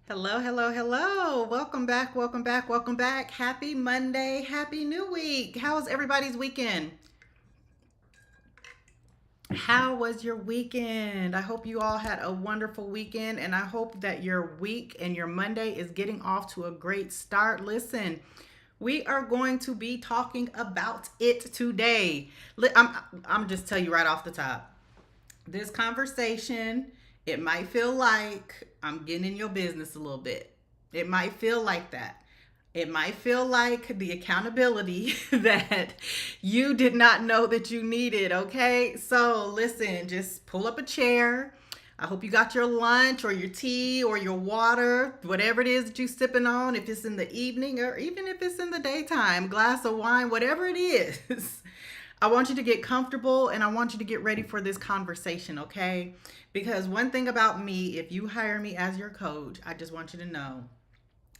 Hello, hello, hello. Welcome back, welcome back, welcome back. Happy Monday, happy new week. How was everybody's weekend? How was your weekend? I hope you all had a wonderful weekend and I hope that your week and your Monday is getting off to a great start. Listen, we are going to be talking about it today. I'm just tell you right off the top. This conversation, it might feel like I'm getting in your business a little bit. It might feel like that. It might feel like the accountability that you did not know that you needed, okay? So, listen, just pull up a chair. I hope you got your lunch or your tea or your water, whatever it is that you're sipping on, if it's in the evening or even if it's in the daytime, glass of wine, whatever it is. I want you to get comfortable and I want you to get ready for this conversation, okay? Because one thing about me, if you hire me as your coach, I just want you to know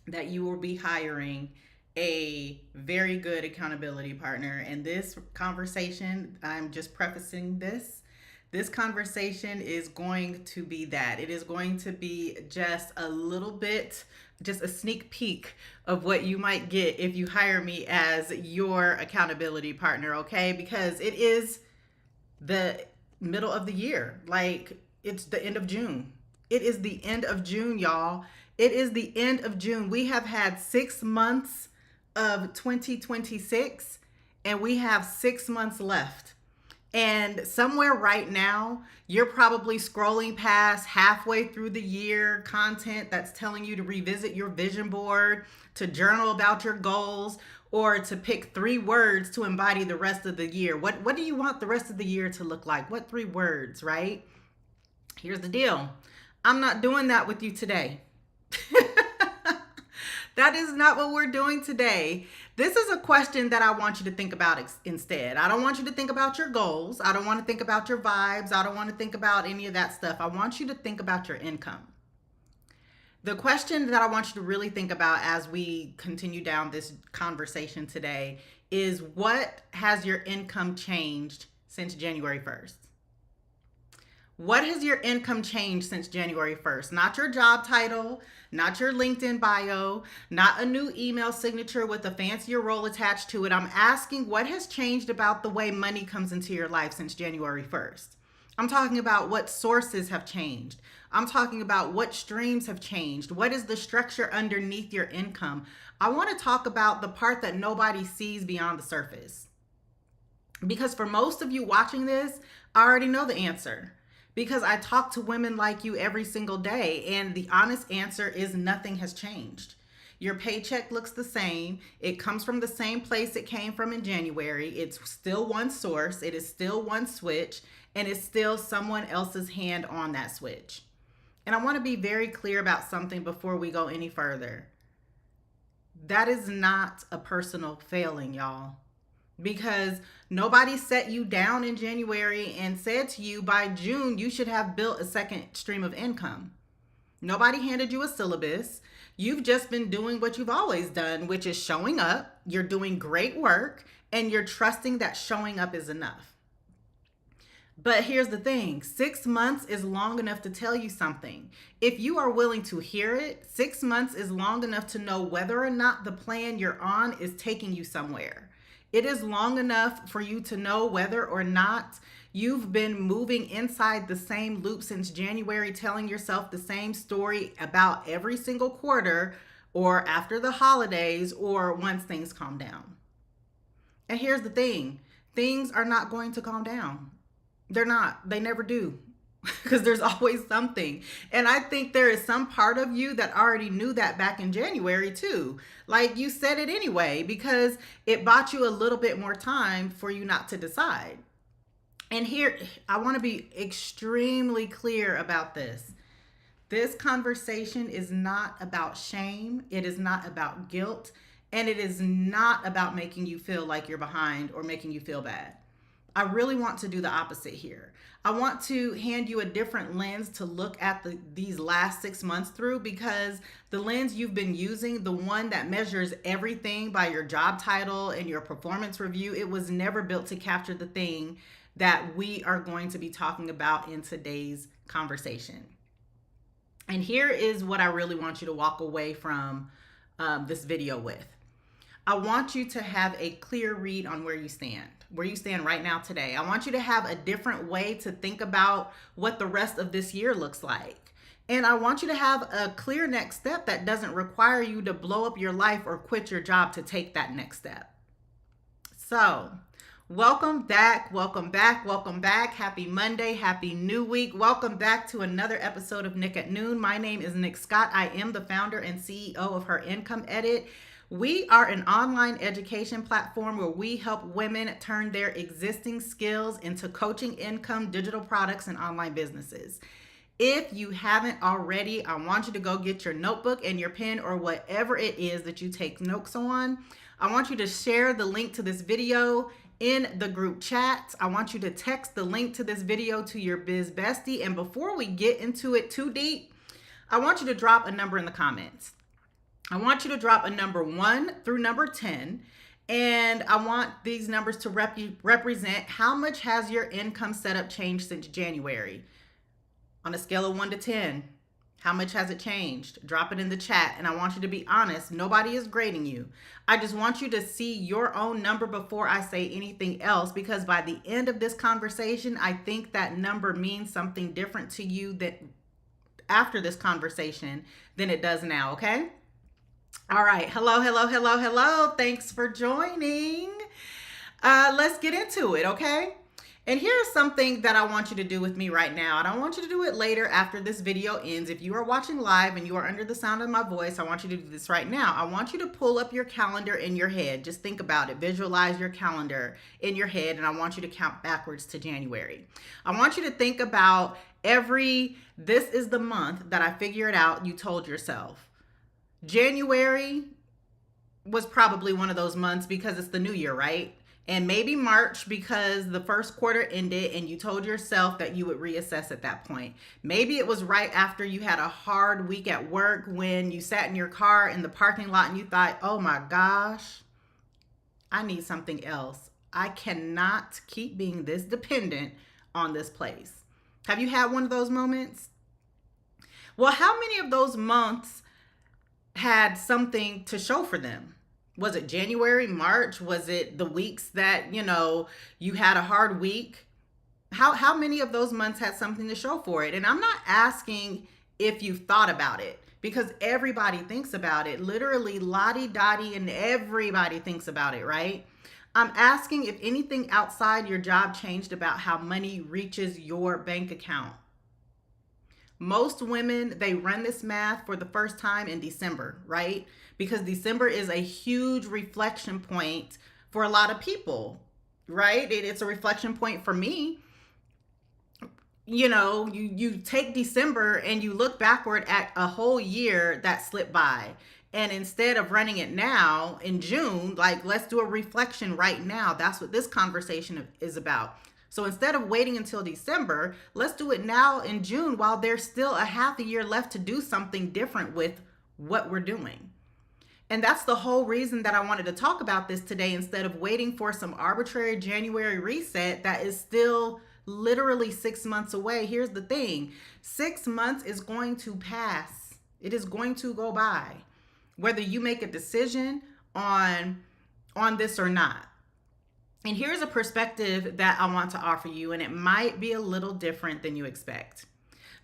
that you will be hiring a very good accountability partner. And this conversation, I'm just prefacing this conversation is going to be that. It is going to be just a little bit, just a sneak peek of what you might get if you hire me as your accountability partner, okay? Because it is the middle of the year. Like, it's the end of June. It is the end of June, y'all. It is the end of June. We have had 6 months of 2026, and we have 6 months left. And somewhere right now, you're probably scrolling past halfway through the year content that's telling you to revisit your vision board, to journal about your goals, or to pick 3 words to embody the rest of the year. What do you want the rest of the year to look like? What 3 words, right? Here's the deal. I'm not doing that with you today. That is not what we're doing today. This is a question that I want you to think about instead. I don't want you to think about your goals. I don't want to think about your vibes. I don't want to think about any of that stuff. I want you to think about your income. The question that I want you to really think about as we continue down this conversation today is, what has your income changed since January 1st? What has your income changed since January 1st? Not your job title, not your LinkedIn bio, not a new email signature with a fancier role attached to it. I'm asking, what has changed about the way money comes into your life since January 1st? I'm talking about what sources have changed. I'm talking about what streams have changed. What is the structure underneath your income? I want to talk about the part that nobody sees beyond the surface. Because for most of you watching this, I already know the answer, because I talk to women like you every single day, and the honest answer is nothing has changed. Your paycheck looks the same. It comes from the same place it came from in January. It's still one source. It is still one switch, and it's still someone else's hand on that switch. And I want to be very clear about something before we go any further. That is not a personal failing, y'all, because nobody set you down in January and said to you by June you should have built a second stream of income. Nobody handed you a syllabus. You've just been doing what you've always done, which is showing up. You're doing great work and you're trusting that showing up is enough. But here's the thing, 6 months is long enough to tell you something. If you are willing to hear it, 6 months is long enough to know whether or not the plan you're on is taking you somewhere. It is long enough for you to know whether or not you've been moving inside the same loop since January, telling yourself the same story about every single quarter, or after the holidays, or once things calm down. And here's the thing, things are not going to calm down. They're not. They never do. Because there's always something. And I think there is some part of you that already knew that back in January too. Like, you said it anyway because it bought you a little bit more time for you not to decide. And here, I want to be extremely clear about this. This conversation is not about shame. It is not about guilt. And it is not about making you feel like you're behind or making you feel bad. I really want to do the opposite here. I want to hand you a different lens to look at these last 6 months through, because the lens you've been using, the one that measures everything by your job title and your performance review, it was never built to capture the thing that we are going to be talking about in today's conversation. And here is what I really want you to walk away from this video with. I want you to have a clear read on where you stand right now today. I want you to have a different way to think about what the rest of this year looks like. And I want you to have a clear next step that doesn't require you to blow up your life or quit your job to take that next step. So, welcome back, welcome back, welcome back. Happy Monday, happy new week. Welcome back to another episode of Nick at Noon. My name is Nick Scott. I am the founder and CEO of Her Income Edit. We are an online education platform where we help women turn their existing skills into coaching, income, digital products, and online businesses. If you haven't already, I want you to go get your notebook and your pen or whatever it is that you take notes on. I want you to share the link to this video in the group chat. I want you to text the link to this video to your biz bestie. And before we get into it too deep, I want you to drop a number in the comments. I want you to drop a number 1 through number 10. And I want these numbers to represent how much has your income setup changed since January. On a scale of 1 to 10, how much has it changed? Drop it in the chat. And I want you to be honest. Nobody is grading you. I just want you to see your own number before I say anything else, because by the end of this conversation, I think that number means something different to you that after this conversation than it does now, okay? All right. Hello, hello, hello, hello. Thanks for joining. Let's get into it, okay? And here's something that I want you to do with me right now. And I want you to do it later after this video ends. If you are watching live and you are under the sound of my voice, I want you to do this right now. I want you to pull up your calendar in your head. Just think about it. Visualize your calendar in your head. And I want you to count backwards to January. I want you to think about this is the month that I figured out you told yourself. January was probably one of those months because it's the new year, right? And maybe March because the first quarter ended and you told yourself that you would reassess at that point. Maybe it was right after you had a hard week at work when you sat in your car in the parking lot and you thought, oh my gosh, I need something else. I cannot keep being this dependent on this place. Have you had one of those moments? Well, how many of those months had something to show for them? Was it January, March? Was it the weeks that, you had a hard week? How many of those months had something to show for it? And I'm not asking if you've thought about it, because everybody thinks about it. Literally, Lottie Dottie and everybody thinks about it, right? I'm asking if anything outside your job changed about how money reaches your bank account. Most women, they run this math for the first time in December, right? Because December is a huge reflection point for a lot of people, right? It's a reflection point for me. You take December and you look backward at a whole year that slipped by. And instead of running it now in June, let's do a reflection right now. That's what this conversation is about. So instead of waiting until December, let's do it now in June while there's still a half a year left to do something different with what we're doing. And that's the whole reason that I wanted to talk about this today, instead of waiting for some arbitrary January reset that is still literally 6 months away. Here's the thing. 6 months is going to pass. It is going to go by, whether you make a decision on this or not. And here's a perspective that I want to offer you, and it might be a little different than you expect.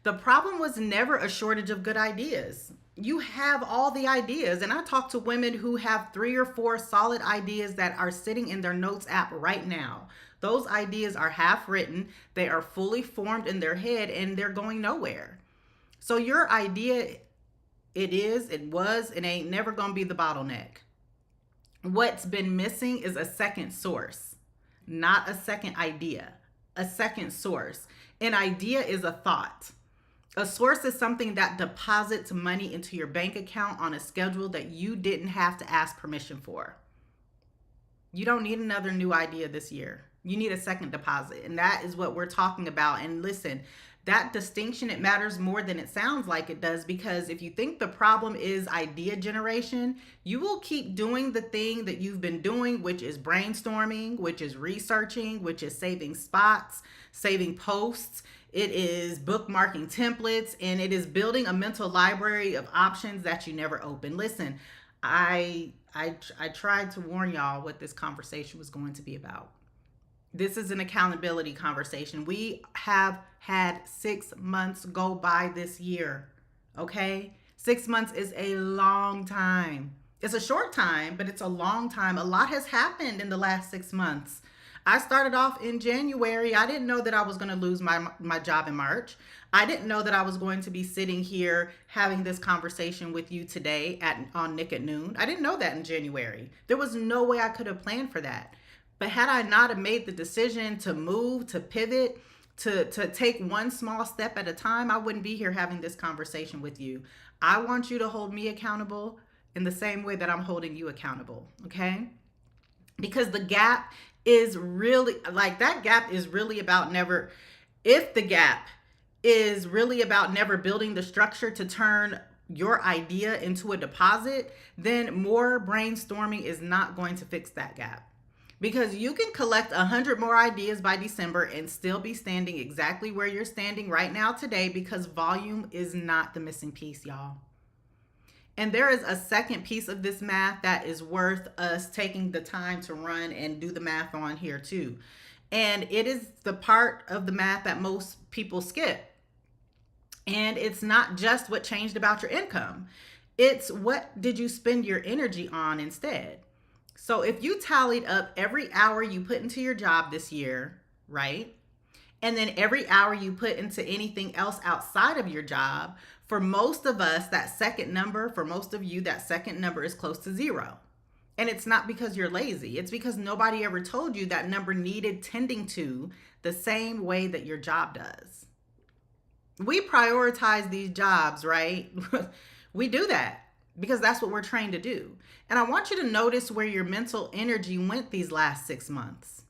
The problem was never a shortage of good ideas. You have all the ideas, and I talk to women who have 3 or 4 solid ideas that are sitting in their notes app right now. Those ideas are half written, they are fully formed in their head, and they're going nowhere. So your idea, it was, and ain't never gonna be the bottleneck. What's been missing is a second source, not a second idea, a second source. An idea is a thought. A source is something that deposits money into your bank account on a schedule that you didn't have to ask permission for. You don't need another new idea this year. You need a second deposit. And that is what we're talking about. And listen, that distinction, it matters more than it sounds like it does, because if you think the problem is idea generation, you will keep doing the thing that you've been doing, which is brainstorming, which is researching, which is saving spots, saving posts. it is bookmarking templates, and it is building a mental library of options that you never open. Listen, I tried to warn y'all what this conversation was going to be about. This is an accountability conversation. We have had 6 months go by this year, okay? 6 months is a long time. It's a short time, but it's a long time. A lot has happened in the last 6 months. I started off in January. I didn't know that I was going to lose my job in March. I didn't know that I was going to be sitting here having this conversation with you today on Nick at Noon. I didn't know that in January. There was no way I could have planned for that. But had I not have made the decision to move, to pivot, to take one small step at a time, I wouldn't be here having this conversation with you. I want you to hold me accountable in the same way that I'm holding you accountable, okay? Because the gap is really, like, that gap is really about never, if the gap is really about never building the structure to turn your idea into a deposit, then more brainstorming is not going to fix that gap. Because you can collect 100 more ideas by December and still be standing exactly where you're standing right now today, because volume is not the missing piece, y'all. And there is a second piece of this math that is worth us taking the time to run and do the math on here too. And it is the part of the math that most people skip. And it's not just what changed about your income. It's what did you spend your energy on instead. So if you tallied up every hour you put into your job this year, right? And then every hour you put into anything else outside of your job, for most of us, that second number, for most of you, that second number is close to zero. And it's not because you're lazy. It's because nobody ever told you that number needed tending to the same way that your job does. We prioritize these jobs, right? We do that because that's what we're trained to do. And I want you to notice where your mental energy went these last 6 months.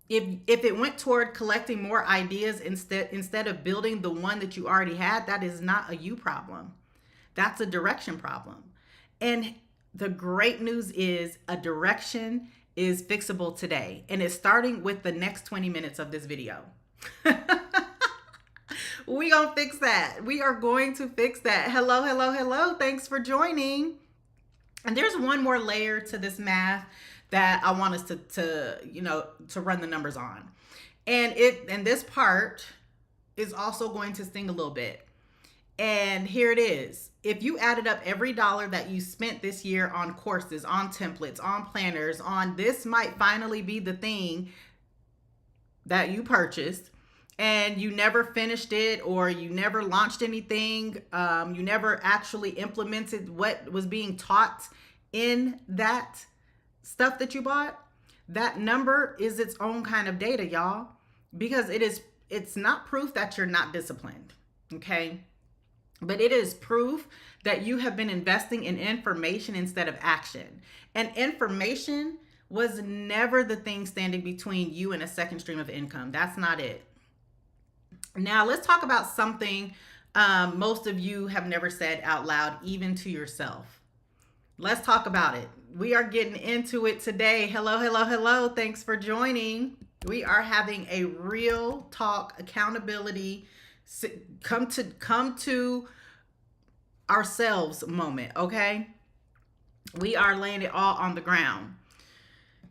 If it went toward collecting more ideas instead of building the one that you already had, that is not a you problem. That's a direction problem. And the great news is a direction is fixable today. And it's starting with the next 20 minutes of this video. We gonna fix that. We are going to fix that. Hello, hello, hello. Thanks for joining. And there's one more layer to this math that I want us to run the numbers on. And this part is also going to sting a little bit. And here it is. If you added up every dollar that you spent this year on courses, on templates, on planners, on this might finally be the thing that you purchased, and you never finished it, or you never launched anything, you never actually implemented what was being taught in that stuff that you bought, that number is its own kind of data, y'all, because it's not proof that you're not disciplined, okay? But it is proof that you have been investing in information instead of action. And information was never the thing standing between you and a second stream of income. That's not it. Now, let's talk about something most of you have never said out loud, even to yourself. Let's talk about it. We are getting into it today. Hello, hello, hello. Thanks for joining. We are having a real talk accountability, come to ourselves moment, okay? We are laying it all on the ground.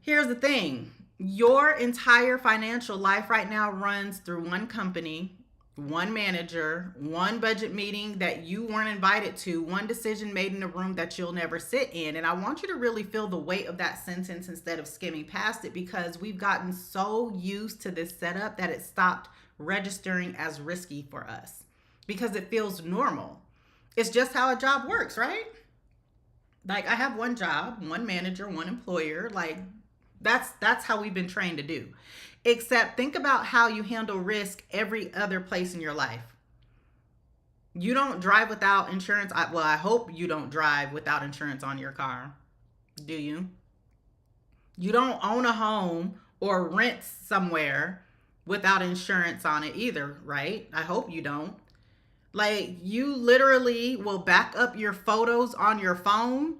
Here's the thing. Your entire financial life right now runs through one company, one manager, one budget meeting that you weren't invited to, one decision made in a room that you'll never sit in. And I want you to really feel the weight of that sentence instead of skimming past it, because we've gotten so used to this setup that it stopped registering as risky for us because it feels normal. It's just how a job works, right? Like, I have one job, one manager, one employer. Like, that's how we've been trained to do. Except think about how you handle risk every other place in your life. You don't drive without insurance. Well, I hope you don't drive without insurance on your car. Do you? You don't own a home or rent somewhere without insurance on it either, right? I hope you don't. Like, you literally will back up your photos on your phone.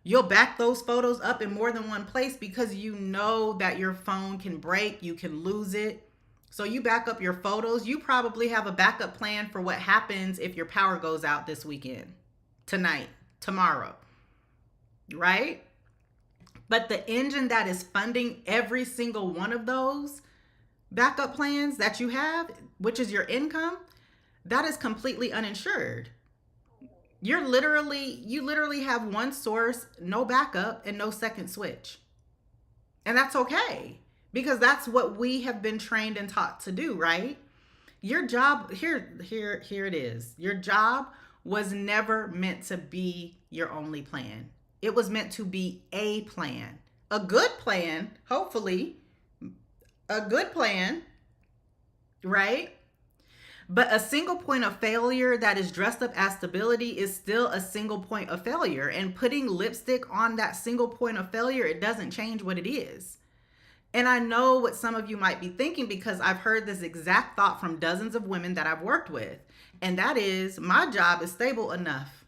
You'll back those photos up in more than one place because you know that your phone can break, you can lose it. So you back up your photos. You probably have a backup plan for what happens if your power goes out this weekend, tonight, tomorrow, right? But the engine that is funding every single one of those backup plans that you have, which is your income, that is completely uninsured. You literally have one source, no backup, and no second switch. And that's okay, because that's what we have been trained and taught to do, right? Your job, here it is. Your job was never meant to be your only plan. It was meant to be a plan. A good plan, hopefully, a good plan, right? But a single point of failure that is dressed up as stability is still a single point of failure. And putting lipstick on that single point of failure, it doesn't change what it is. And I know what some of you might be thinking, because I've heard this exact thought from dozens of women that I've worked with. And that is, my job is stable enough.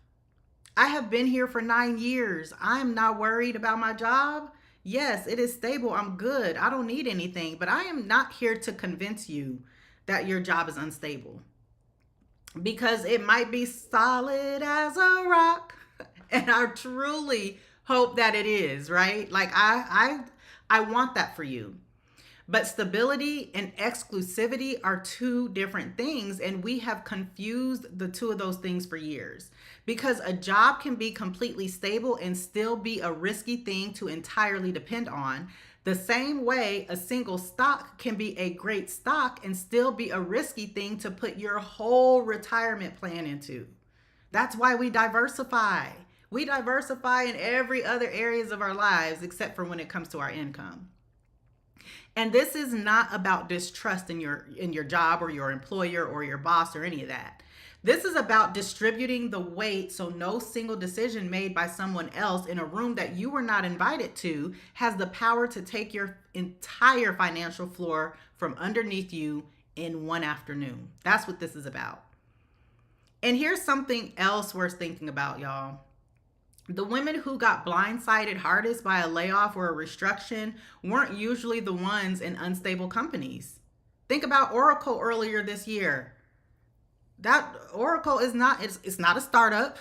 I have been here for 9 years. I'm not worried about my job. Yes, it is stable. I'm good. I don't need anything. But I am not here to convince you that your job is unstable, because it might be solid as a rock. And I truly hope that it is, right? Like I want that for you. But stability and exclusivity are two different things, and we have confused the two of those things for years. Because a job can be completely stable and still be a risky thing to entirely depend on, the same way a single stock can be a great stock and still be a risky thing to put your whole retirement plan into. That's why we diversify. We diversify in every other areas of our lives except for when it comes to our income. And this is not about distrust in your job or your employer or your boss or any of that. This is about distributing the weight so no single decision made by someone else in a room that you were not invited to has the power to take your entire financial floor from underneath you in one afternoon. That's what this is about. And here's something else worth thinking about, y'all. The women who got blindsided hardest by a layoff or a restructuring weren't usually the ones in unstable companies. Think about Oracle earlier this year. That Oracle is not, it's not a startup.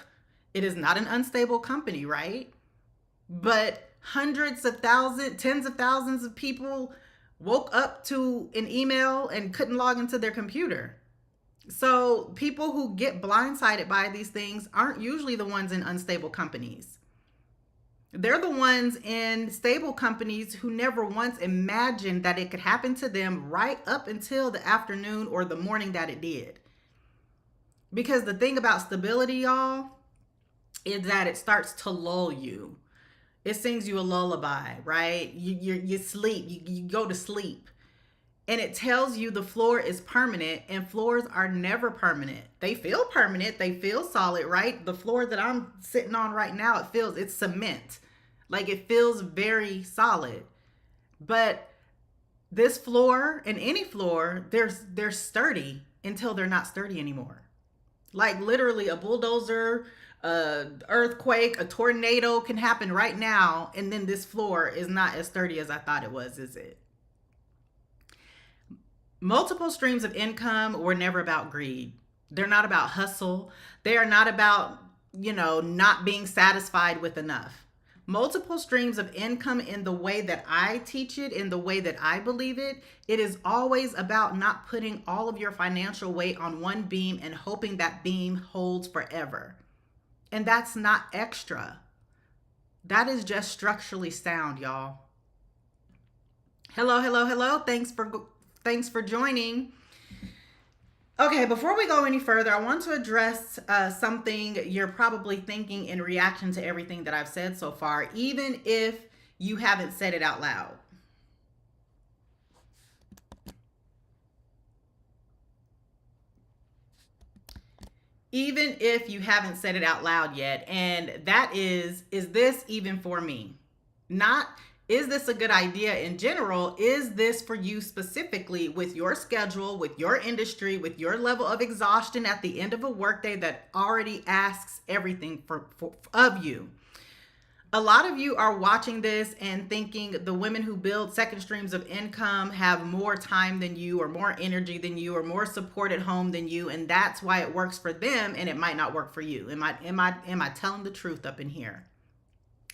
It is not an unstable company, right? But hundreds of thousands, tens of thousands of people woke up to an email and couldn't log into their computer. So people who get blindsided by these things aren't usually the ones in unstable companies. They're the ones in stable companies who never once imagined that it could happen to them right up until the afternoon or the morning that it did. Because the thing about stability, y'all, is that it starts to lull you. It sings you a lullaby, right? You sleep, you go to sleep. And it tells you the floor is permanent, and floors are never permanent. They feel permanent. They feel solid, right? The floor that I'm sitting on right now, it's cement. Like, it feels very solid. But this floor and any floor, they're sturdy until they're not sturdy anymore. Like, literally a bulldozer, earthquake, a tornado can happen right now, and then this floor is not as sturdy as I thought it was, is it? Multiple streams of income were never about greed. They're not about hustle. They are not about, not being satisfied with enough. Multiple streams of income, in the way that I teach it, in the way that I believe it, it is always about not putting all of your financial weight on one beam and hoping that beam holds forever. And that's not extra. That is just structurally sound, y'all. Hello, hello, hello. Thanks for joining. Okay, before we go any further, I want to address something you're probably thinking in reaction to everything that I've said so far, even if you haven't said it out loud. Even if you haven't said it out loud yet, and that is this even for me? Not, is this a good idea in general? Is this for you specifically, with your schedule, with your industry, with your level of exhaustion at the end of a workday that already asks everything of you? A lot of you are watching this and thinking the women who build second streams of income have more time than you, or more energy than you, or more support at home than you, and that's why it works for them and it might not work for you. Am I telling the truth up in here?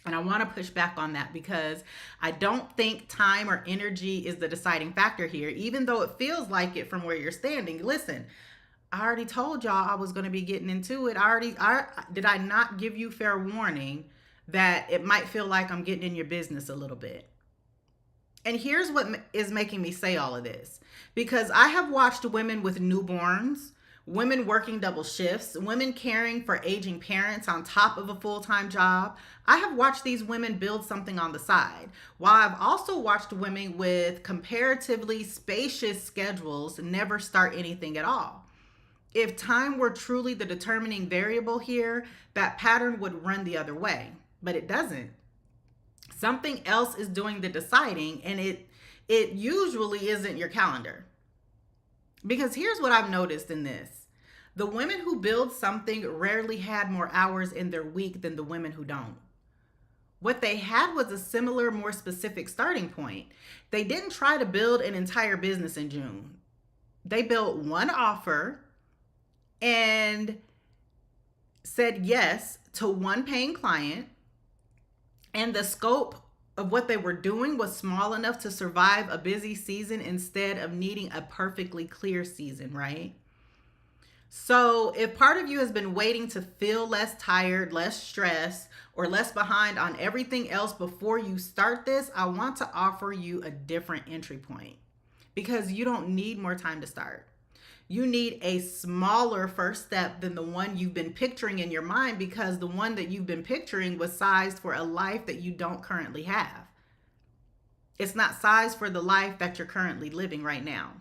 And I want to push back on that, because I don't think time or energy is the deciding factor here, even though it feels like it from where you're standing. Listen, I already told y'all I was going to be getting into it. Did I not give you fair warning that it might feel like I'm getting in your business a little bit? And here's what is making me say all of this. Because I have watched women with newborns, women working double shifts, women caring for aging parents on top of a full-time job. I have watched these women build something on the side, while I've also watched women with comparatively spacious schedules never start anything at all. If time were truly the determining variable here, that pattern would run the other way, but it doesn't. Something else is doing the deciding, and it usually isn't your calendar. Because here's what I've noticed in this. The women who build something rarely had more hours in their week than the women who don't. What they had was a similar, more specific starting point. They didn't try to build an entire business in June. They built one offer and said yes to one paying client, and the scope of what they were doing was small enough to survive a busy season instead of needing a perfectly clear season, right? So if part of you has been waiting to feel less tired, less stressed, or less behind on everything else before you start this, I want to offer you a different entry point, because you don't need more time to start. You need a smaller first step than the one you've been picturing in your mind, because the one that you've been picturing was sized for a life that you don't currently have. It's not sized for the life that you're currently living right now.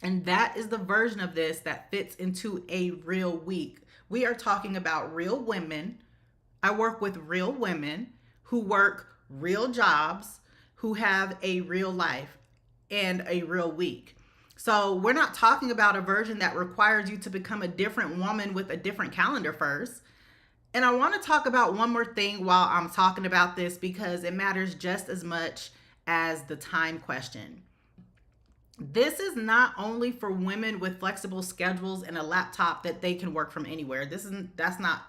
And that is the version of this that fits into a real week. We are talking about real women. I work with real women who work real jobs, who have a real life and a real week. So we're not talking about a version that requires you to become a different woman with a different calendar first. And I want to talk about one more thing while I'm talking about this, because it matters just as much as the time question. This is not only for women with flexible schedules and a laptop that they can work from anywhere. This is not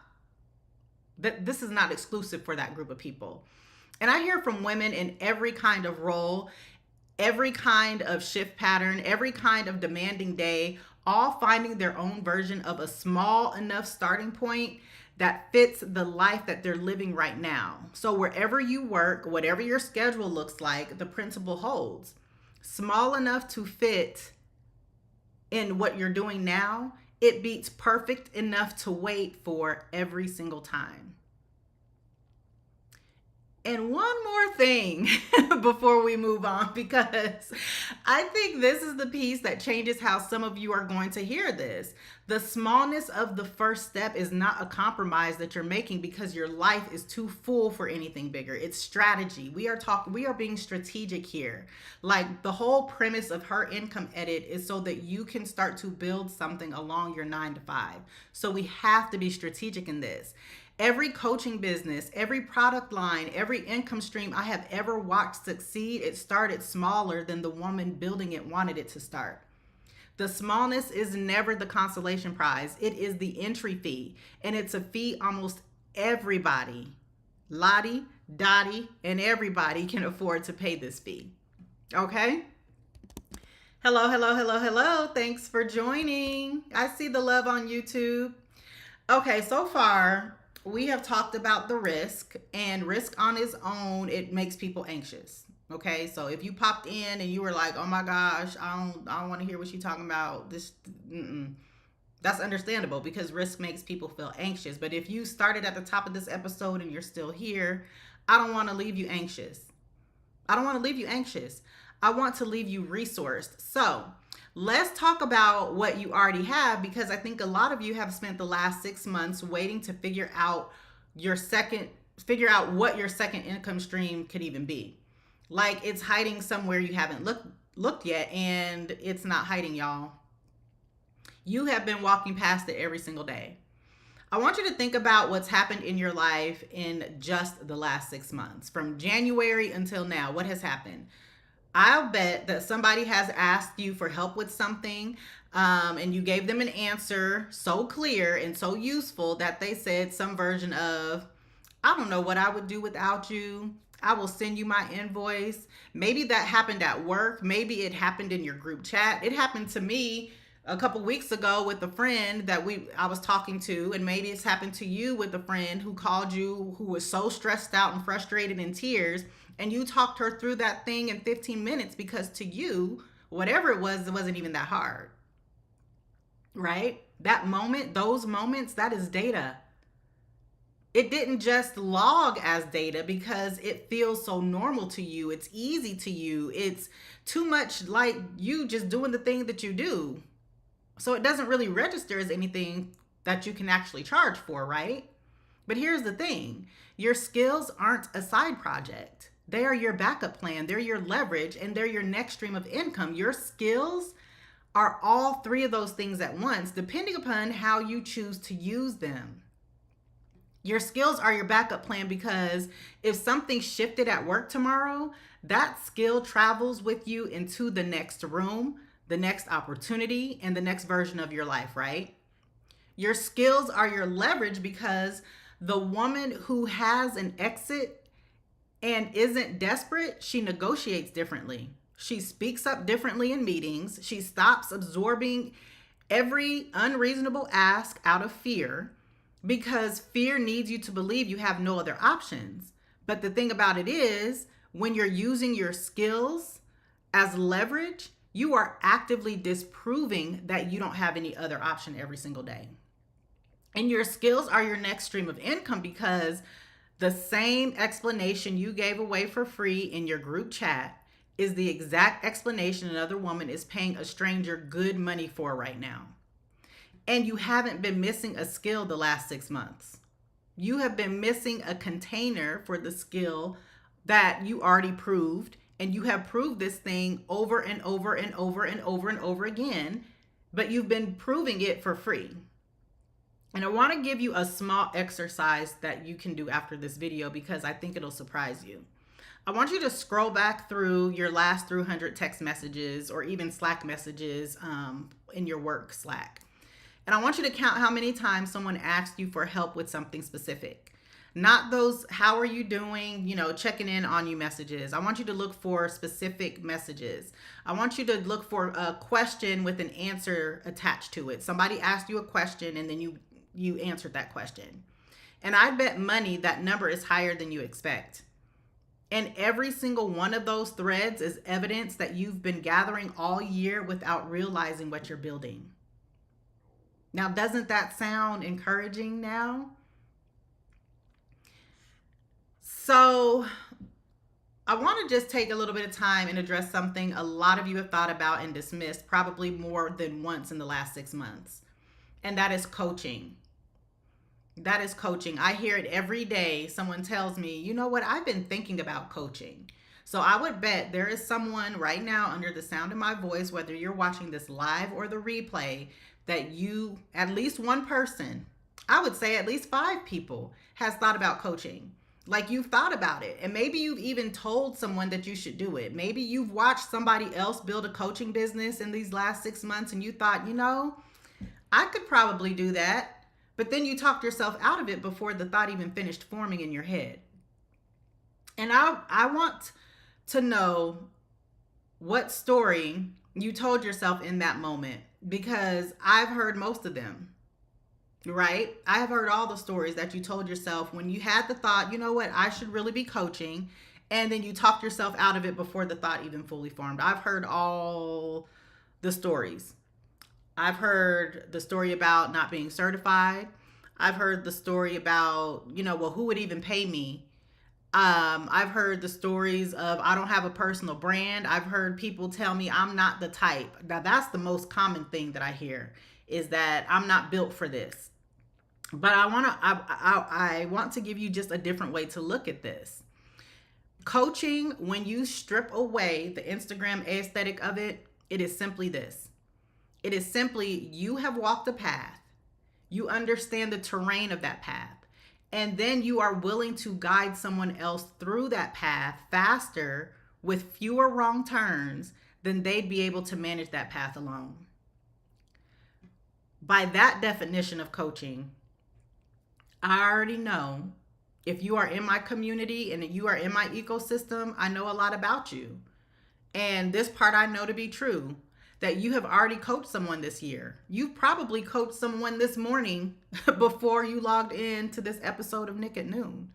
exclusive for that group of people. And I hear from women in every kind of role, every kind of shift pattern, every kind of demanding day, all finding their own version of a small enough starting point that fits the life that they're living right now. So wherever you work, whatever your schedule looks like, the principle holds. Small enough to fit in what you're doing now, it beats perfect enough to wait for every single time. And one more thing before we move on, because I think this is the piece that changes how some of you are going to hear this. The smallness of the first step is not a compromise that you're making because your life is too full for anything bigger. It's strategy. We are being strategic here. Like, the whole premise of Her Income Edit is so that you can start to build something along your 9 to 5. So we have to be strategic in this. Every coaching business, every product line, every income stream I have ever watched succeed, it started smaller than the woman building it wanted it to start. The smallness is never the consolation prize. It is the entry fee. And it's a fee almost everybody, Lottie, Dottie, and everybody can afford to pay this fee. Okay? Hello, hello, hello, hello. Thanks for joining. I see the love on YouTube. Okay, so far, we have talked about the risk, and risk on its own, it makes people anxious. Okay, so if you popped in and you were like, oh my gosh, I don't want to hear what you're talking about, that's understandable, because risk makes people feel anxious. But if you started at the top of this episode and you're still here, I don't want to leave you anxious. I don't want to leave you anxious. I want to leave you resourced. So let's talk about what you already have, because I think a lot of you have spent the last 6 months waiting to figure out what your second income stream could even be. Like, it's hiding somewhere you haven't looked yet, and it's not hiding, y'all. You have been walking past it every single day. I want you to think about what's happened in your life in just the last 6 months, from January until now. What has happened? I'll bet that somebody has asked you for help with something, and you gave them an answer so clear and so useful that they said some version of, I don't know what I would do without you. I will send you my invoice. Maybe that happened at work. Maybe it happened in your group chat. It happened to me a couple weeks ago with a friend that I was talking to, and maybe it's happened to you with a friend who called you who was so stressed out and frustrated in tears, and you talked her through that thing in 15 minutes because to you, whatever it wasn't even that hard. Right? That moment, those moments, that is data. It didn't just log as data because it feels so normal to you. It's easy to you. It's too much like you just doing the thing that you do. So it doesn't really register as anything that you can actually charge for, right? But here's the thing. Your skills aren't a side project. They are your backup plan. They're your leverage, and they're your next stream of income. Your skills are all three of those things at once, depending upon how you choose to use them. Your skills are your backup plan because if something shifted at work tomorrow, that skill travels with you into the next room, the next opportunity, and the next version of your life, right? Your skills are your leverage because the woman who has an exit and isn't desperate, she negotiates differently. She speaks up differently in meetings. She stops absorbing every unreasonable ask out of fear, because fear needs you to believe you have no other options. But the thing about it is, when you're using your skills as leverage, you are actively disproving that you don't have any other option every single day. And your skills are your next stream of income because the same explanation you gave away for free in your group chat is the exact explanation another woman is paying a stranger good money for right now. And you haven't been missing a skill the last 6 months. You have been missing a container for the skill that you already proved. And you have proved this thing over and over and over and over and over again, but you've been proving it for free. And I want to give you a small exercise that you can do after this video because I think it'll surprise you. I want you to scroll back through your last 300 text messages or even Slack messages in your work Slack. And I want you to count how many times someone asked you for help with something specific. Not those, how are you doing, checking in on you messages. I want you to look for specific messages. I want you to look for a question with an answer attached to it. Somebody asked you a question and then you answered that question. And I bet money that number is higher than you expect. And every single one of those threads is evidence that you've been gathering all year without realizing what you're building. Now, doesn't that sound encouraging now? So I want to just take a little bit of time and address something a lot of you have thought about and dismissed probably more than once in the last 6 months. And that is coaching. That is coaching. I hear it every day. Someone tells me, you know what? I've been thinking about coaching. So I would bet there is someone right now under the sound of my voice, whether you're watching this live or the replay, that you, at least one person, I would say at least 5 people, has thought about coaching. Like you've thought about it. And maybe you've even told someone that you should do it. Maybe you've watched somebody else build a coaching business in these last 6 months and you thought, I could probably do that. But then you talked yourself out of it before the thought even finished forming in your head. And I want to know what story you told yourself in that moment, because I've heard most of them, right? I have heard all the stories that you told yourself when you had the thought, you know what, I should really be coaching. And then you talked yourself out of it before the thought even fully formed. I've heard all the stories. I've heard the story about not being certified. I've heard the story about, well, who would even pay me? I've heard the stories of I don't have a personal brand. I've heard people tell me I'm not the type. Now that's the most common thing that I hear, is that I'm not built for this. But I want to give you just a different way to look at this. Coaching, when you strip away the Instagram aesthetic of it, it is simply this. It is simply you have walked a path. You understand the terrain of that path. And then you are willing to guide someone else through that path faster with fewer wrong turns than they'd be able to manage that path alone. By that definition of coaching, I already know if you are in my community and you are in my ecosystem, I know a lot about you. And this part I know to be true, that you have already coached someone this year. You've probably coached someone this morning before you logged in to this episode of Nick at Noon.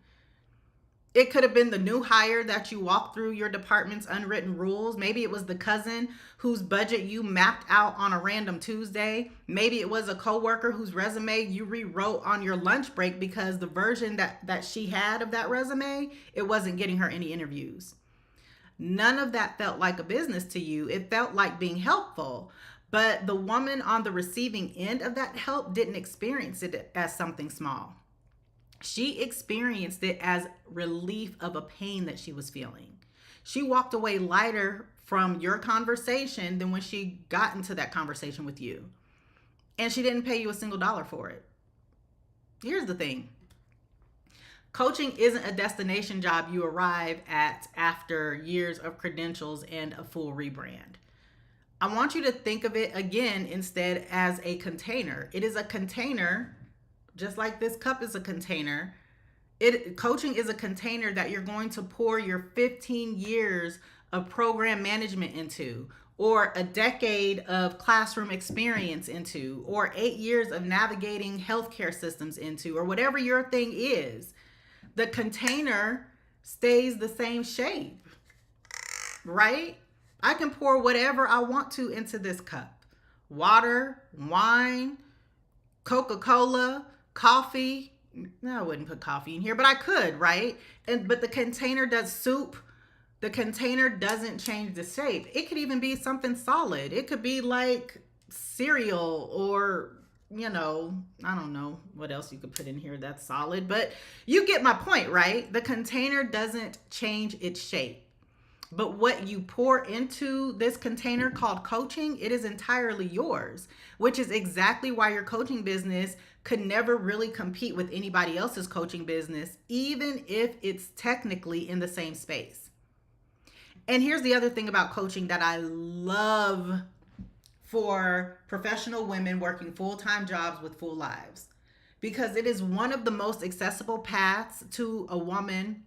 It could have been the new hire that you walked through your department's unwritten rules. Maybe it was the cousin whose budget you mapped out on a random Tuesday. Maybe it was a coworker whose resume you rewrote on your lunch break because the version that she had of that resume, it wasn't getting her any interviews. None of that felt like a business to you. It felt like being helpful. But the woman on the receiving end of that help didn't experience it as something small. She experienced it as relief of a pain that she was feeling. She walked away lighter from your conversation than when she got into that conversation with you. And she didn't pay you a single dollar for it. Here's the thing. Coaching isn't a destination job you arrive at after years of credentials and a full rebrand. I want you to think of it again instead as a container. It is a container, just like this cup is a container. Coaching is a container that you're going to pour your 15 years of program management into, or a decade of classroom experience into, or 8 years of navigating healthcare systems into, or whatever your thing is. The container stays the same shape, right? I can pour whatever I want to into this cup. Water, wine, Coca-Cola, coffee. No, I wouldn't put coffee in here, but I could, right? But the container does soup. The container doesn't change the shape. It could even be something solid. It could be like cereal or, I don't know what else you could put in here that's solid, but you get my point, right? The container doesn't change its shape. But what you pour into this container called coaching, it is entirely yours, which is exactly why your coaching business could never really compete with anybody else's coaching business, even if it's technically in the same space. And here's the other thing about coaching that I love for professional women working full-time jobs with full lives, because it is one of the most accessible paths to a woman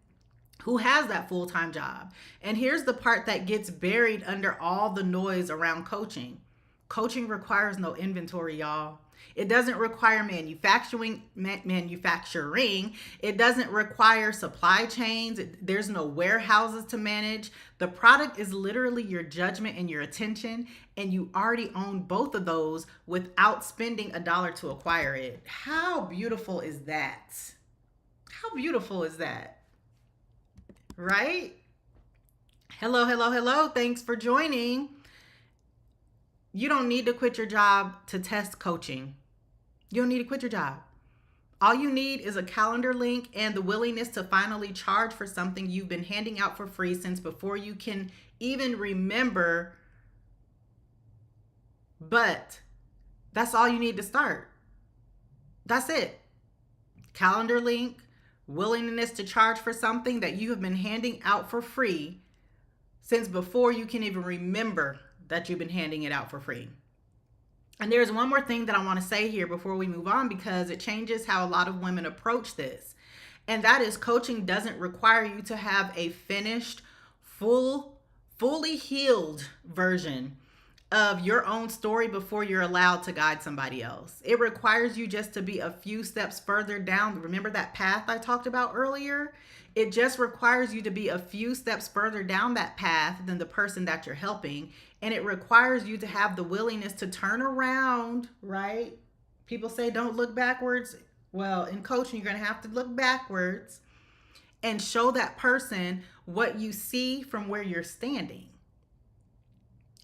who has that full-time job. And here's the part that gets buried under all the noise around coaching. Coaching requires no inventory, y'all. It doesn't require manufacturing. It doesn't require supply chains. There's no warehouses to manage. The product is literally your judgment and your attention, and you already own both of those without spending a dollar to acquire it. How beautiful is that? How beautiful is that? Right? Hello, hello, hello. Thanks for joining. You don't need to quit your job to test coaching. You don't need to quit your job. All you need is a calendar link and the willingness to finally charge for something you've been handing out for free since before you can even remember. But that's all you need to start. That's it. Calendar link, willingness to charge for something that you have been handing out for free since before you can even remember that you've been handing it out for free. And there's one more thing that I want to say here before we move on, because it changes how a lot of women approach this. And that is, coaching doesn't require you to have a finished, fully healed version of your own story before you're allowed to guide somebody else. It requires you just to be a few steps further down. Remember that path I talked about earlier? It just requires you to be a few steps further down that path than the person that you're helping. And it requires you to have the willingness to turn around, right? People say don't look backwards. Well, in coaching, you're going to have to look backwards and show that person what you see from where you're standing.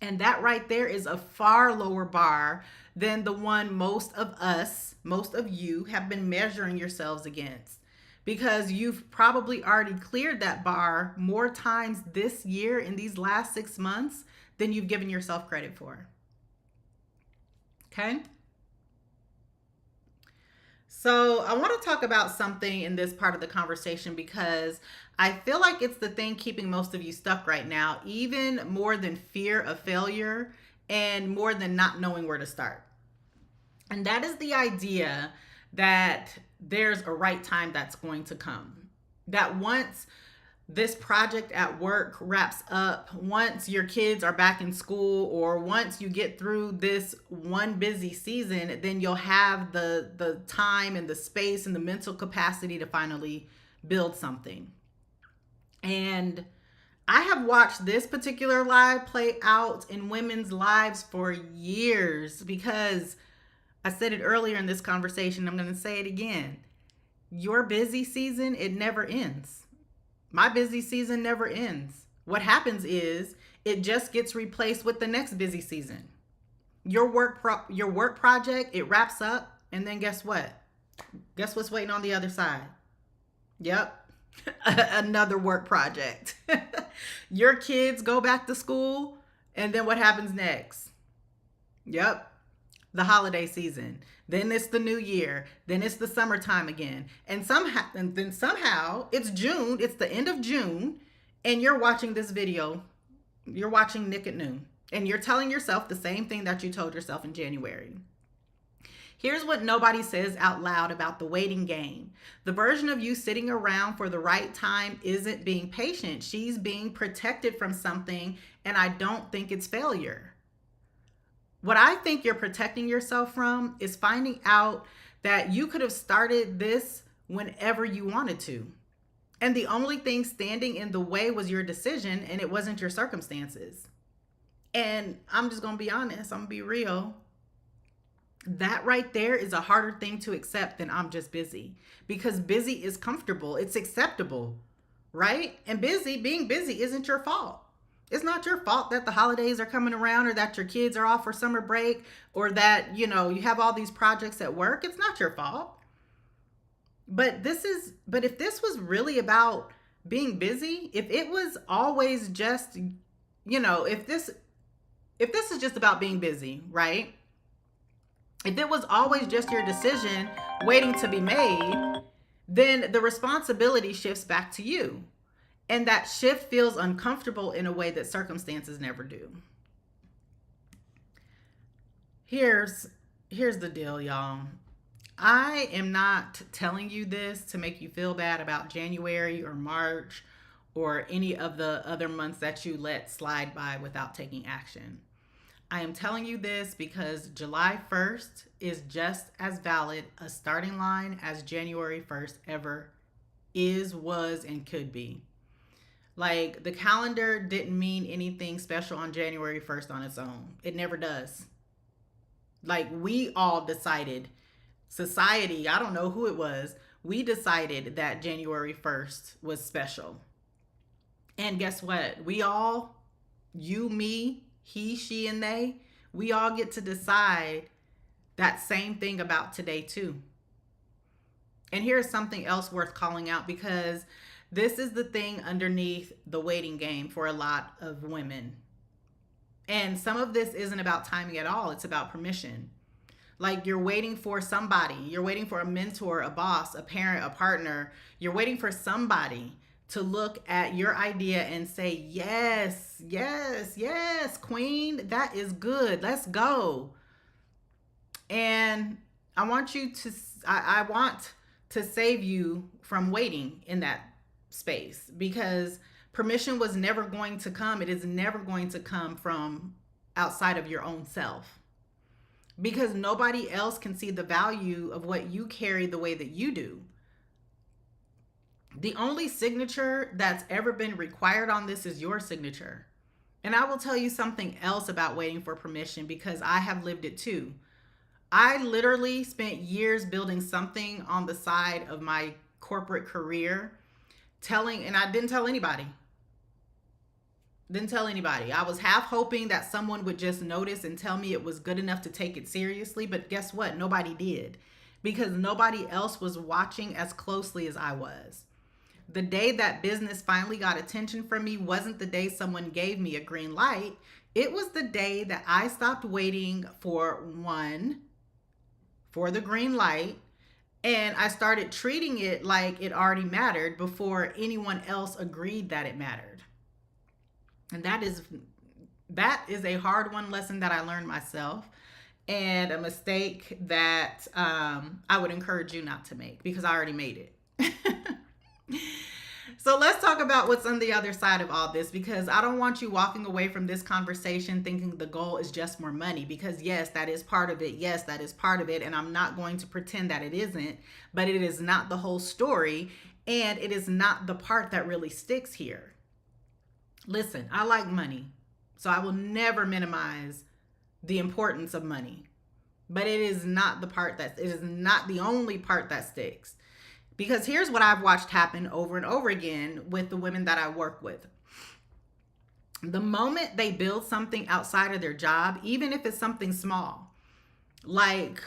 And that right there is a far lower bar than the one most of you have been measuring yourselves against, because you've probably already cleared that bar more times this year in these last 6 months than you've given yourself credit for. Okay? So, I want to talk about something in this part of the conversation because I feel like it's the thing keeping most of you stuck right now, even more than fear of failure and more than not knowing where to start. And that is the idea that there's a right time that's going to come. That once this project at work wraps up, once your kids are back in school, or once you get through this one busy season, then you'll have the time and the space and the mental capacity to finally build something. And I have watched this particular lie play out in women's lives for years because I said it earlier in this conversation. I'm going to say it again. Your busy season, it never ends. My busy season never ends. What happens is it just gets replaced with the next busy season. Your work project, it wraps up, and then guess what? Guess what's waiting on the other side? Yep. Another work project. Your kids go back to school, and then what happens next? Yep. The holiday season. Then it's the new year. Then it's the summertime again. And then somehow it's June. It's the end of June. And you're watching this video. You're watching Nick at Noon. And you're telling yourself the same thing that you told yourself in January. Here's what nobody says out loud about the waiting game. The version of you sitting around for the right time isn't being patient. She's being protected from something. And I don't think it's failure. What I think you're protecting yourself from is finding out that you could have started this whenever you wanted to. And the only thing standing in the way was your decision, and it wasn't your circumstances. And I'm just going to be honest. I'm going to be real. That right there is a harder thing to accept than I'm just busy. Because busy is comfortable. It's acceptable, right? And being busy isn't your fault. It's not your fault that the holidays are coming around, or that your kids are off for summer break, or that, you have all these projects at work. It's not your fault. But if this was really about being busy, if it was always just, if this is just about being busy, right? If it was always just your decision waiting to be made, then the responsibility shifts back to you. And that shift feels uncomfortable in a way that circumstances never do. Here's the deal, y'all. I am not telling you this to make you feel bad about January or March or any of the other months that you let slide by without taking action. I am telling you this because July 1st is just as valid a starting line as January 1st ever is, was, and could be. Like, the calendar didn't mean anything special on January 1st on its own. It never does. Like, we all decided, society, I don't know who it was, we decided that January 1st was special. And guess what? We all, you, me, he, she, and they, we all get to decide that same thing about today too. And here's something else worth calling out, because this is the thing underneath the waiting game for a lot of women. And some of this isn't about timing at all. It's about permission. Like, you're waiting for somebody. You're waiting for a mentor, a boss, a parent, a partner. You're waiting for somebody to look at your idea and say, yes, yes, yes, queen, that is good. Let's go. And I want to save you from waiting in that space, because permission was never going to come. It is never going to come from outside of your own self, because nobody else can see the value of what you carry the way that you do. The only signature that's ever been required on this is your signature. And I will tell you something else about waiting for permission, because I have lived it too. I literally spent years building something on the side of my corporate career, and I didn't tell anybody. I was half hoping that someone would just notice and tell me it was good enough to take it seriously. But guess what? Nobody did, because nobody else was watching as closely as I was. The day that business finally got attention from me wasn't the day someone gave me a green light. It was the day that I stopped waiting for the green light, And I started treating it like it already mattered before anyone else agreed that it mattered. And that is a hard one lesson that I learned myself, and a mistake that I would encourage you not to make, because I already made it. So let's talk about what's on the other side of all this, because I don't want you walking away from this conversation thinking the goal is just more money, because yes, that is part of it. Yes, that is part of it. And I'm not going to pretend that it isn't, but it is not the whole story. And it is not the part that really sticks here. Listen, I like money, so I will never minimize the importance of money, but it is not the only part that sticks. Because here's what I've watched happen over and over again with the women that I work with. The moment they build something outside of their job, even if it's something small, like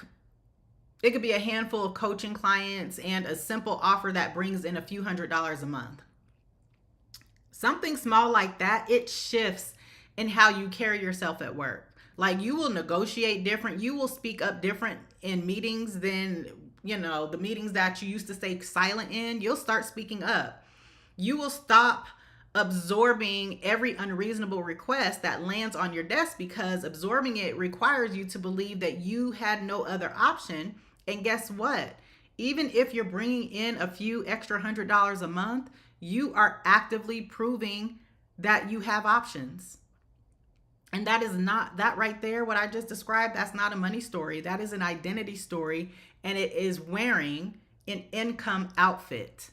it could be a handful of coaching clients and a simple offer that brings in a few $100s a month. Something small like that, it shifts in how you carry yourself at work. Like, you will negotiate different. You will speak up different in meetings than, the meetings that you used to stay silent in. You'll start speaking up. You will stop absorbing every unreasonable request that lands on your desk, because absorbing it requires you to believe that you had no other option. And guess what? Even if you're bringing in a few extra $100s a month, you are actively proving that you have options. And that right there, what I just described, that's not a money story. That is an identity story, and it is wearing an income outfit.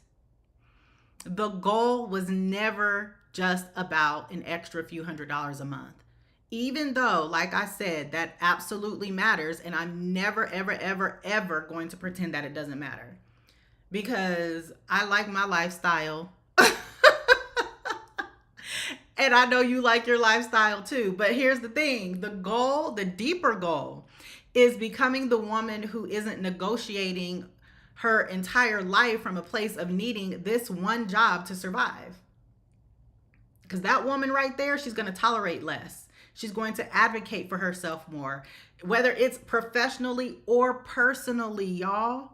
The goal was never just about an extra few $100s a month. Even though, like I said, that absolutely matters, and I'm never, ever, ever, ever going to pretend that it doesn't matter, because I like my lifestyle. And I know you like your lifestyle too. But here's the thing. The goal, the deeper goal, is becoming the woman who isn't negotiating her entire life from a place of needing this one job to survive. Because that woman right there, she's going to tolerate less. She's going to advocate for herself more, whether it's professionally or personally, y'all.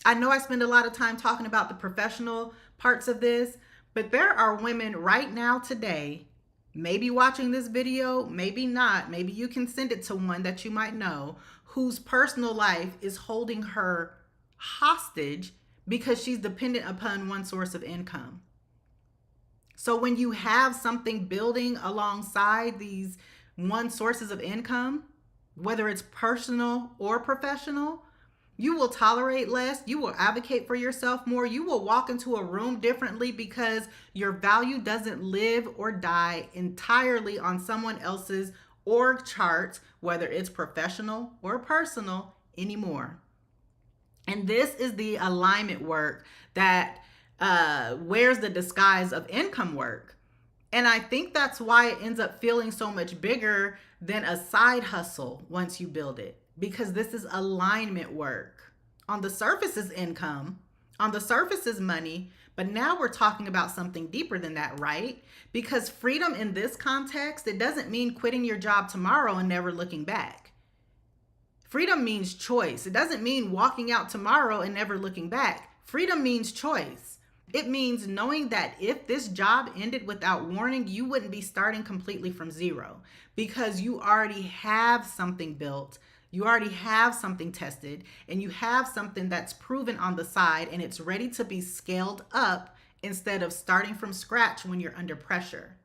I know I spend a lot of time talking about the professional parts of this, but there are women right now today, maybe watching this video, maybe not, maybe you can send it to one that you might know, whose personal life is holding her hostage because she's dependent upon one source of income. So when you have something building alongside these one sources of income, whether it's personal or professional, you will tolerate less. You will advocate for yourself more. You will walk into a room differently, because your value doesn't live or die entirely on someone else's org chart, whether it's professional or personal, anymore. And this is the alignment work that wears the disguise of income work. And I think that's why it ends up feeling so much bigger than a side hustle once you build it. Because this is alignment work. On the surface is income, on the surface is money, but now we're talking about something deeper than that, right? Because freedom in this context, it doesn't mean quitting your job tomorrow and never looking back. Freedom means choice. It doesn't mean walking out tomorrow and never looking back. Freedom means choice. It means knowing that if this job ended without warning, you wouldn't be starting completely from zero, because you already have something built. You already have something tested, and you have something that's proven on the side, and it's ready to be scaled up instead of starting from scratch when you're under pressure.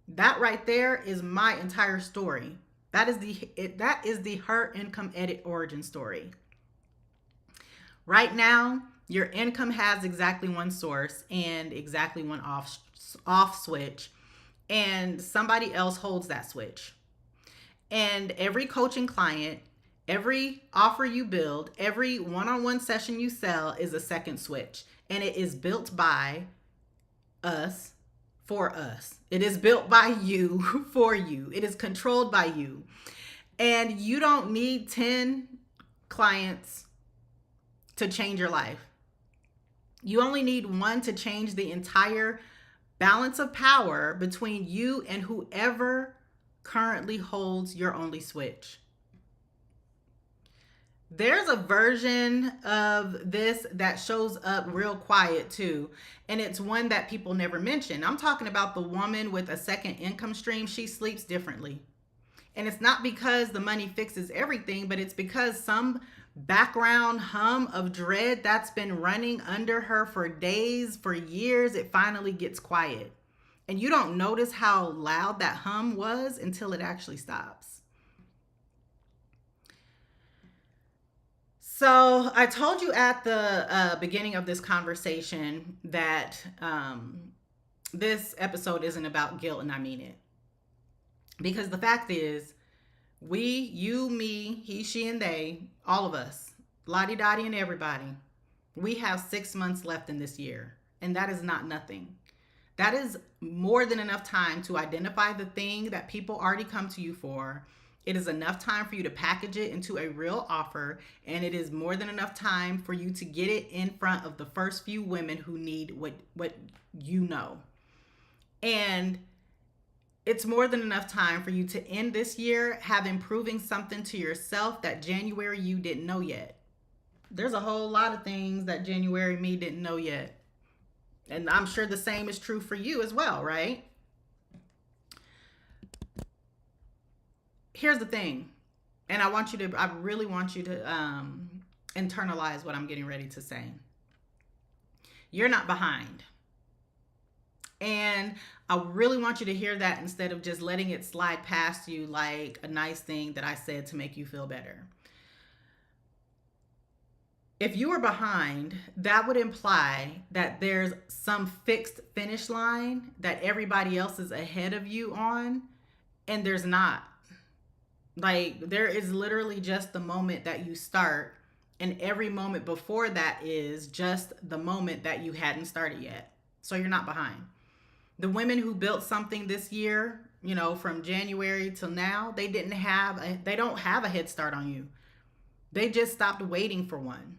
That right there is my entire story. That is the Her Income Edit origin story. Right now, your income has exactly one source and exactly one off switch, and somebody else holds that switch. And every coaching client, every offer you build, every one-on-one session you sell is a second switch. And it is built by us for us. It is built by you for you. It is controlled by you. And you don't need 10 clients to change your life. You only need one to change the entire balance of power between you and whoever currently holds your only switch. There's a version of this that shows up real quiet too. And it's one that people never mention. I'm talking about the woman with a second income stream. She sleeps differently. And it's not because the money fixes everything, but it's because some background hum of dread that's been running under her for days, for years, it finally gets quiet. And you don't notice how loud that hum was until it actually stops. So I told you at the beginning of this conversation that this episode isn't about guilt, and I mean it. Because the fact is, we, you, me, he, she, and they, all of us, Lottie Dottie and everybody, we have 6 months left in this year. And that is not nothing. That is more than enough time to identify the thing that people already come to you for. It is enough time for you to package it into a real offer. And it is more than enough time for you to get it in front of the first few women who need what you know. And it's more than enough time for you to end this year having proving something to yourself that January you didn't know yet. There's a whole lot of things that January me didn't know yet. And I'm sure the same is true for you as well, right? Here's the thing. And I really want you to internalize what I'm getting ready to say. You're not behind. And I really want you to hear that instead of just letting it slide past you like a nice thing that I said to make you feel better. If you were behind, that would imply that there's some fixed finish line that everybody else is ahead of you on, and there's not. Like, there is literally just the moment that you start, and every moment before that is just the moment that you hadn't started yet. So you're not behind. The women who built something this year, from January till now, they don't have a head start on you. They just stopped waiting for one.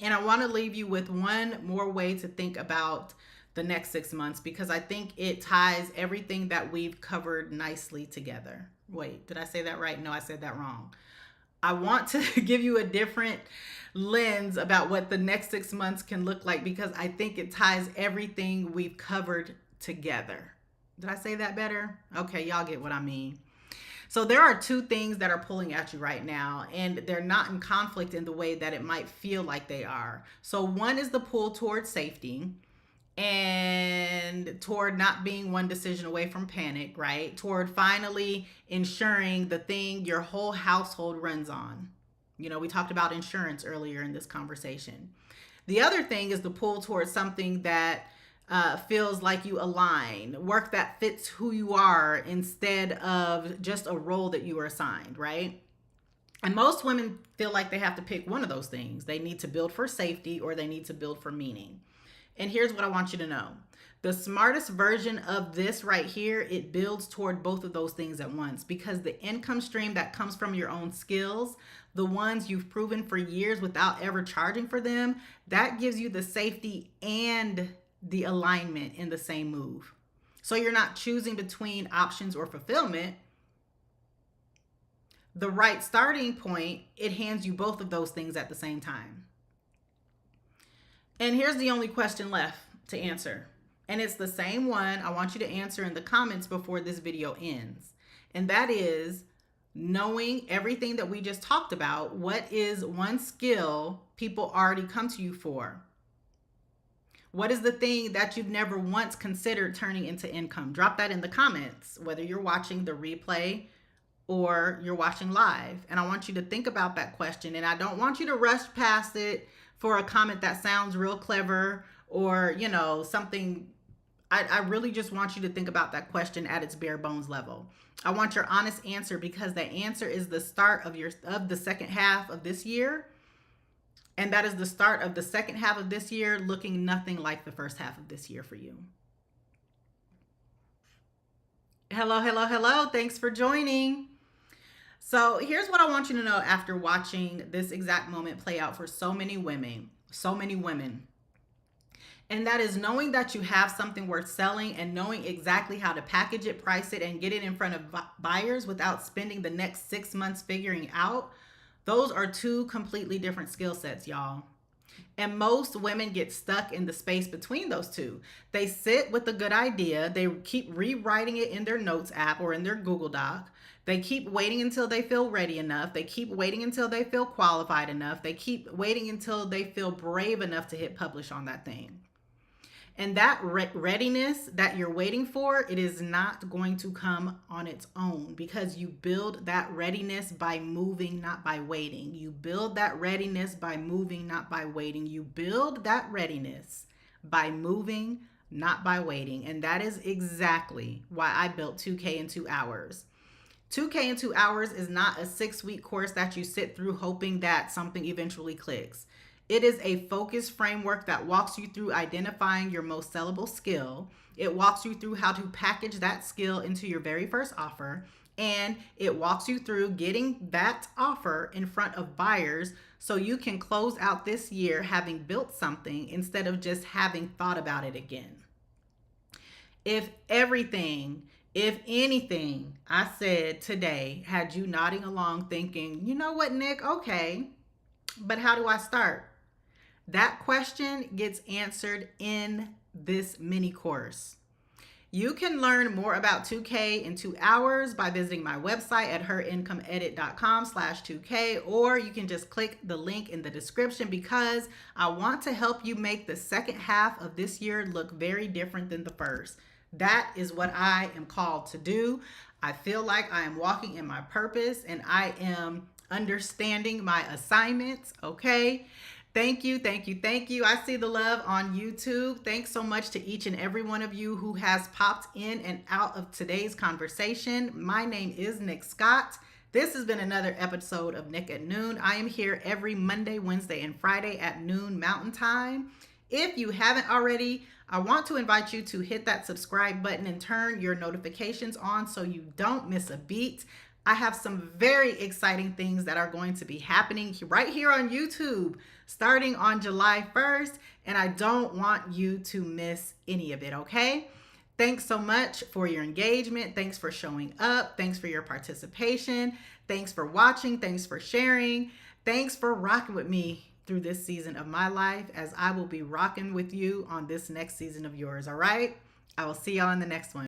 And I want to leave you with one more way to think about the next 6 months, because I think it ties everything that we've covered nicely together. Wait, did I say that right? No, I said that wrong. I want to give you a different lens about what the next 6 months can look like, because I think it ties everything we've covered together. Did I say that better? Okay, y'all get what I mean. So there are two things that are pulling at you right now, and they're not in conflict in the way that it might feel like they are. So one is the pull toward safety and toward not being one decision away from panic, right? Toward finally ensuring the thing your whole household runs on. We talked about insurance earlier in this conversation. The other thing is the pull towards something that feels like you align, work that fits who you are instead of just a role that you were assigned, right? And most women feel like they have to pick one of those things. They need to build for safety or they need to build for meaning. And here's what I want you to know. The smartest version of this right here, it builds toward both of those things at once, because the income stream that comes from your own skills, the ones you've proven for years without ever charging for them, that gives you the safety and the alignment in the same move. So you're not choosing between options or fulfillment. The right starting point, it hands you both of those things at the same time. And here's the only question left to answer. And it's the same one I want you to answer in the comments before this video ends. And that is, knowing everything that we just talked about, what is one skill people already come to you for? What is the thing that you've never once considered turning into income? Drop that in the comments, whether you're watching the replay or you're watching live. And I want you to think about that question. And I don't want you to rush past it for a comment that sounds real clever or, something. I really just want you to think about that question at its bare bones level. I want your honest answer, because the answer is the start of the second half of this year. And that is the start of the second half of this year looking nothing like the first half of this year for you. Hello, hello, hello. Thanks for joining. So here's what I want you to know after watching this exact moment play out for so many women. And that is knowing that you have something worth selling and knowing exactly how to package it, price it, and get it in front of buyers without spending the next 6 months figuring out. Those are two completely different skill sets, y'all. And most women get stuck in the space between those two. They sit with a good idea, they keep rewriting it in their notes app or in their Google Doc. They keep waiting until they feel ready enough. They keep waiting until they feel qualified enough. They keep waiting until they feel brave enough to hit publish on that thing. And that readiness that you're waiting for, it is not going to come on its own, because you build that readiness by moving, not by waiting. You build that readiness by moving, not by waiting. You build that readiness by moving, not by waiting. And that is exactly why I built 2K in 2 hours. 2K in 2 hours is not a 6-week course that you sit through hoping that something eventually clicks. It is a focused framework that walks you through identifying your most sellable skill. It walks you through how to package that skill into your very first offer. And it walks you through getting that offer in front of buyers so you can close out this year having built something instead of just having thought about it again. If anything I said today had you nodding along thinking, you know what, Nick, okay, but how do I start? That question gets answered in this mini course. You can learn more about 2K in 2 hours by visiting my website at herincomeedit.com/2K, or you can just click the link in the description, because I want to help you make the second half of this year look very different than the first. That is what I am called to do. I feel like I am walking in my purpose and I am understanding my assignments, okay? Thank you. I see the love on YouTube. Thanks so much to each and every one of you who has popped in and out of today's conversation. My name is Nick Scott. This has been another episode of Nick at Noon. I am here every Monday, Wednesday, and Friday at noon Mountain Time. If you haven't already, I want to invite you to hit that subscribe button and turn your notifications on so you don't miss a beat. I have some very exciting things that are going to be happening right here on YouTube starting on July 1st, and I don't want you to miss any of it, okay? Thanks so much for your engagement. Thanks for showing up. Thanks for your participation. Thanks for watching. Thanks for sharing. Thanks for rocking with me through this season of my life, as I will be rocking with you on this next season of yours, all right? I will see y'all in the next one.